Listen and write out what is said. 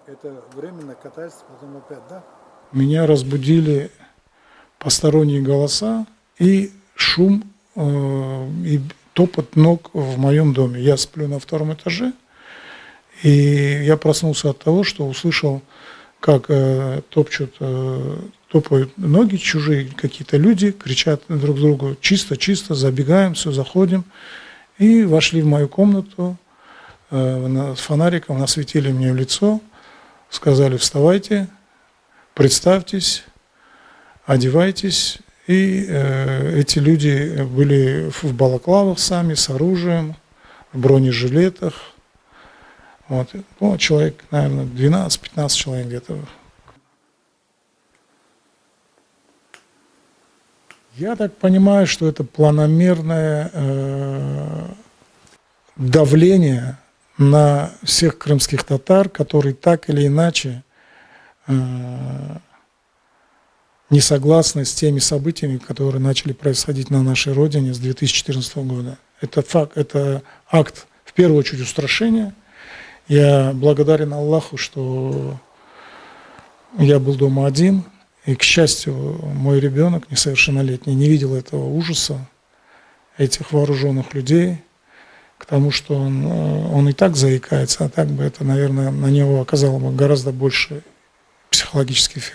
Это временно катались, потом опять, да? Меня разбудили посторонние голоса и шум, и топот ног в моем доме. Я сплю на 2-м этаже, и я проснулся от того, что услышал, как топают ноги чужие, какие-то люди кричат друг другу: чисто, чисто, забегаем, все, заходим. И вошли в мою комнату, с фонариком насветили мне в лицо, сказали: вставайте, представьтесь, одевайтесь. И эти люди были в балаклавах сами, с оружием, в бронежилетах. Вот. Ну, человек, наверное, 12-15 человек где-то. Я так понимаю, что это планомерное давление на всех крымских татар, которые так или иначе не согласны с теми событиями, которые начали происходить на нашей родине с 2014 года. Это факт, это акт, в первую очередь, устрашения. Я благодарен Аллаху, что я был дома один, и, к счастью, мой ребенок несовершеннолетний не видел этого ужаса, этих вооруженных людей, к тому, что он и так заикается, а так бы это, наверное, на него оказало бы гораздо больше психологический эффект.